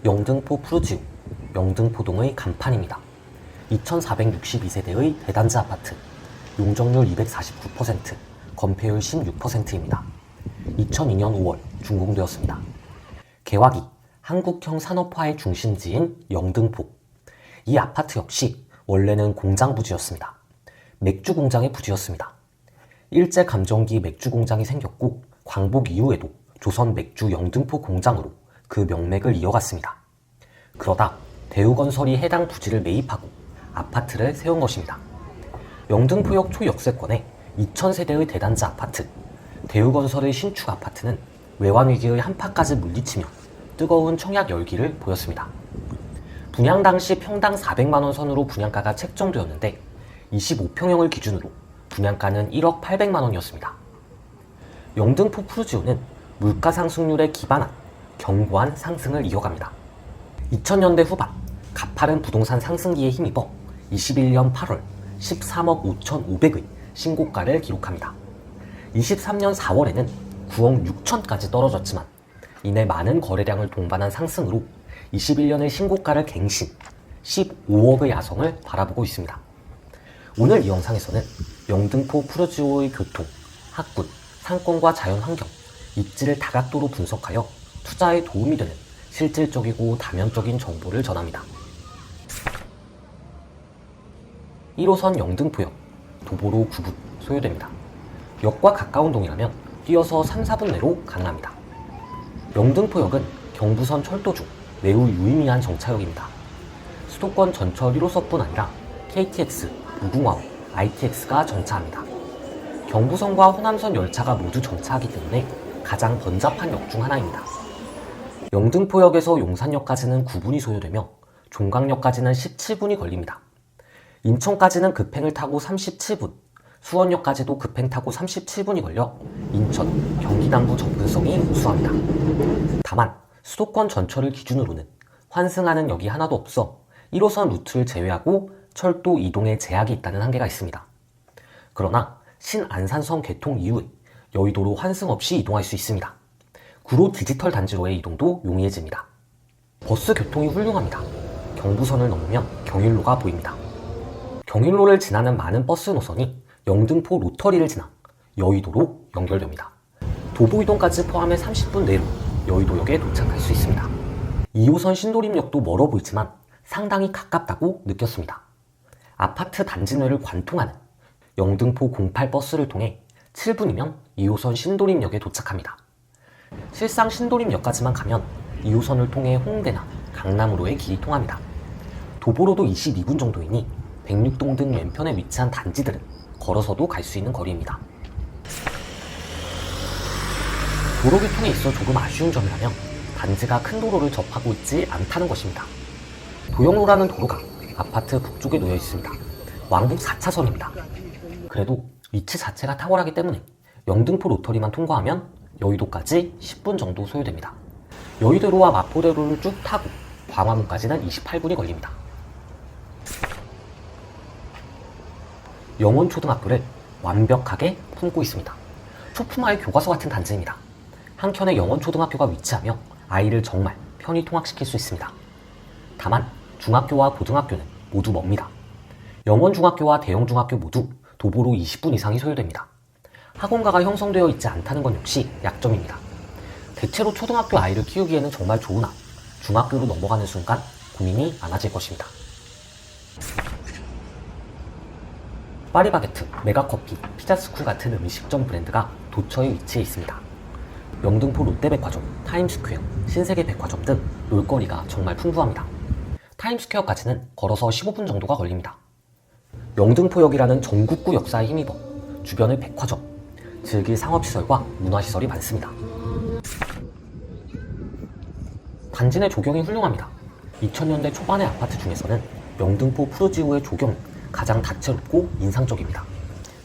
영등포 푸르지오, 영등포동의 간판입니다. 2462세대의 대단지 아파트, 용적률 249%, 건폐율 16%입니다. 2002년 5월 준공되었습니다. 개화기, 한국형 산업화의 중심지인 영등포. 이 아파트 역시 원래는 공장 부지였습니다. 맥주 공장의 부지였습니다. 일제감정기 맥주 공장이 생겼고 광복 이후에도 조선 맥주 영등포 공장으로 그 명맥을 이어갔습니다. 그러다 대우건설이 해당 부지를 매입하고 아파트를 세운 것입니다. 영등포역 초역세권에 2000세대의 대단지 아파트, 대우건설의 신축 아파트는 외환위기의 한파까지 물리치며 뜨거운 청약 열기를 보였습니다. 분양 당시 평당 400만원 선으로 분양가가 책정되었는데 25평형을 기준으로 분양가는 1억 800만원이었습니다. 영등포 푸르지오는 물가 상승률에 기반한 견고한 상승을 이어갑니다. 2000년대 후반 가파른 부동산 상승기에 힘입어 21년 8월 13억 5,500의 신고가를 기록합니다. 23년 4월에는 9억 6천까지 떨어졌지만 이내 많은 거래량을 동반한 상승으로 21년의 신고가를 갱신, 15억의 야성을 바라보고 있습니다. 오늘 이 영상에서는 영등포 푸르지오의 교통, 학군, 상권과 자연환경, 입지를 다각도로 분석하여 투자에 도움이 되는 실질적이고 다면적인 정보를 전합니다. 1호선 영등포역, 도보로 9분 소요됩니다. 역과 가까운 동이라면 뛰어서 3, 4분 내로 가능합니다. 영등포역은 경부선 철도 중 매우 유의미한 정차역입니다. 수도권 전철 1호선뿐 아니라 KTX, 무궁화호, ITX가 정차합니다. 경부선과 호남선 열차가 모두 정차하기 때문에 가장 번잡한 역 중 하나입니다. 영등포역에서 용산역까지는 9분이 소요되며 종강역까지는 17분이 걸립니다. 인천까지는 급행을 타고 37분, 수원역까지도 급행 타고 37분이 걸려 인천, 경기 남부 접근성이 우수합니다. 다만 수도권 전철을 기준으로는 환승하는 역이 하나도 없어 1호선 루트를 제외하고 철도 이동에 제약이 있다는 한계가 있습니다. 그러나 신안산선 개통 이후에 여의도로 환승 없이 이동할 수 있습니다. 구로 디지털 단지로의 이동도 용이해집니다. 버스 교통이 훌륭합니다. 경부선을 넘으면 경일로가 보입니다. 경일로를 지나는 많은 버스 노선이 영등포 로터리를 지나 여의도로 연결됩니다. 도보 이동까지 포함해 30분 내로 여의도역에 도착할 수 있습니다. 2호선 신도림역도 멀어 보이지만 상당히 가깝다고 느꼈습니다. 아파트 단지 내를 관통하는 영등포 08 버스를 통해 7분이면 2호선 신도림역에 도착합니다. 실상 신도림역까지만 가면 2호선을 통해 홍대나 강남으로의 길이 통합니다. 도보로도 22분 정도이니 백육동 등 왼편에 위치한 단지들은 걸어서도 갈 수 있는 거리입니다. 도로교통에 있어 조금 아쉬운 점이라면 단지가 큰 도로를 접하고 있지 않다는 것입니다. 도영로라는 도로가 아파트 북쪽에 놓여 있습니다. 왕복 4차선입니다. 그래도 위치 자체가 탁월하기 때문에 영등포 로터리만 통과하면 여의도까지 10분 정도 소요됩니다. 여의도로와 마포대로를 쭉 타고 광화문까지는 28분이 걸립니다. 영원초등학교를 완벽하게 품고 있습니다. 소품화의 교과서 같은 단지입니다. 한켠에 영원초등학교가 위치하며 아이를 정말 편히 통학시킬 수 있습니다. 다만 중학교와 고등학교는 모두 멉니다. 영원중학교와 대영중학교 모두 도보로 20분 이상이 소요됩니다. 학원가가 형성되어 있지 않다는 건 역시 약점입니다. 대체로 초등학교 아이를 키우기에는 정말 좋으나 중학교로 넘어가는 순간 고민이 많아질 것입니다. 파리바게트, 메가커피, 피자스쿨 같은 음식점 브랜드가 도처에 위치해 있습니다. 영등포 롯데백화점, 타임스퀘어, 신세계백화점 등 놀거리가 정말 풍부합니다. 타임스퀘어까지는 걸어서 15분 정도가 걸립니다. 영등포역이라는 전국구 역사에 힘입어 주변의 백화점, 즐길 상업시설과 문화시설이 많습니다. 단지 내 조경이 훌륭합니다. 2000년대 초반의 아파트 중에서는 영등포 푸르지오의 조경이 가장 다채롭고 인상적입니다.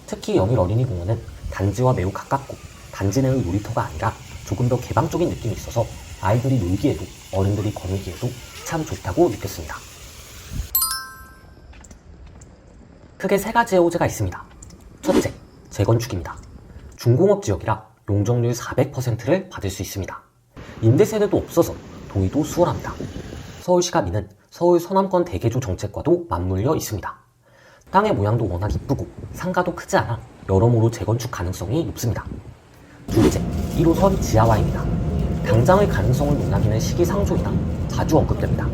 특히 영일 어린이공원은 단지와 매우 가깝고 단지 내의 놀이터가 아니라 조금 더 개방적인 느낌이 있어서 아이들이 놀기에도 어른들이 거닐기에도 참 좋다고 느꼈습니다. 크게 세 가지의 호재가 있습니다. 첫째, 재건축입니다. 중공업 지역이라 용적률 400%를 받을 수 있습니다. 임대세대도 없어서 동의도 수월합니다. 서울시가 미는 서울 서남권 대개조 정책과도 맞물려 있습니다. 땅의 모양도 워낙 이쁘고 상가도 크지 않아 여러모로 재건축 가능성이 높습니다. 둘째, 1호선 지하화입니다. 당장의 가능성을 논하기는 시기상조이다 자주 언급됩니다.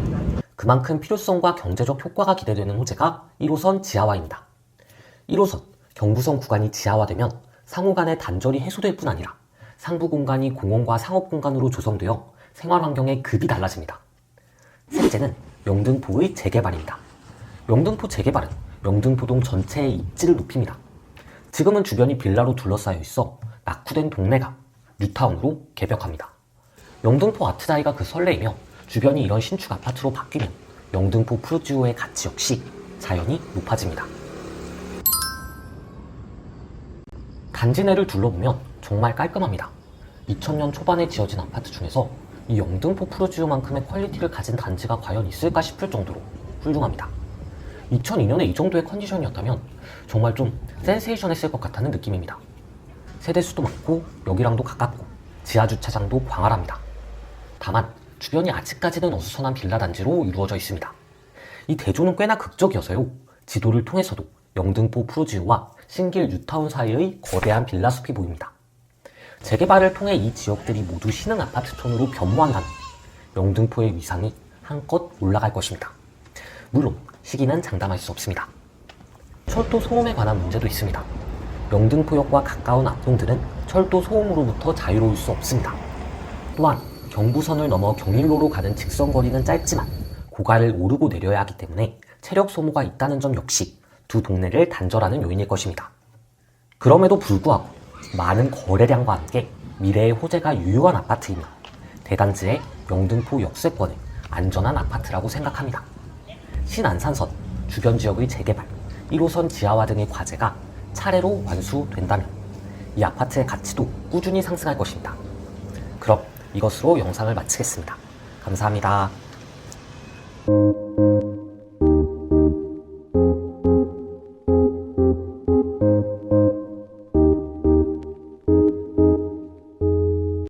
그만큼 필요성과 경제적 효과가 기대되는 호재가 1호선 지하화입니다. 1호선 경부선 구간이 지하화되면 상호 간의 단절이 해소될 뿐 아니라 상부 공간이 공원과 상업 공간으로 조성되어 생활 환경의 급이 달라집니다. 셋째는 영등포의 재개발입니다. 영등포 재개발은 영등포동 전체의 입지를 높입니다. 지금은 주변이 빌라로 둘러싸여 있어 낙후된 동네가 뉴타운으로 개벽합니다. 영등포 아트다이가 그 설레이며 주변이 이런 신축 아파트로 바뀌면 영등포 푸르지오의 가치 역시 자연히 높아집니다. 단지 내를 둘러보면 정말 깔끔합니다. 2000년 초반에 지어진 아파트 중에서 이 영등포 푸르지오만큼의 퀄리티를 가진 단지가 과연 있을까 싶을 정도로 훌륭합니다. 2002년에 이 정도의 컨디션이었다면 정말 좀 센세이션했을 것 같다는 느낌입니다. 세대수도 많고 여기랑도 가깝고 지하주차장도 광활합니다. 다만 주변이 아직까지는 어수선한 빌라 단지로 이루어져 있습니다. 이 대조는 꽤나 극적이어서요. 지도를 통해서도 영등포 푸르지오와 신길 뉴타운 사이의 거대한 빌라 숲이 보입니다. 재개발을 통해 이 지역들이 모두 신흥 아파트촌으로 변모한다면 영등포의 위상이 한껏 올라갈 것입니다. 물론 시기는 장담할 수 없습니다. 철도 소음에 관한 문제도 있습니다. 영등포역과 가까운 앞동들은 철도 소음으로부터 자유로울 수 없습니다. 또한 경부선을 넘어 경일로로 가는 직선거리는 짧지만 고가를 오르고 내려야 하기 때문에 체력 소모가 있다는 점 역시 두 동네를 단절하는 요인일 것입니다. 그럼에도 불구하고 많은 거래량과 함께 미래의 호재가 유효한 아파트이며 대단지의 영등포 역세권의 안전한 아파트라고 생각합니다. 신안산선, 주변 지역의 재개발, 1호선 지하화 등의 과제가 차례로 완수된다면 이 아파트의 가치도 꾸준히 상승할 것입니다. 그럼 이것으로 영상을 마치겠습니다. 감사합니다.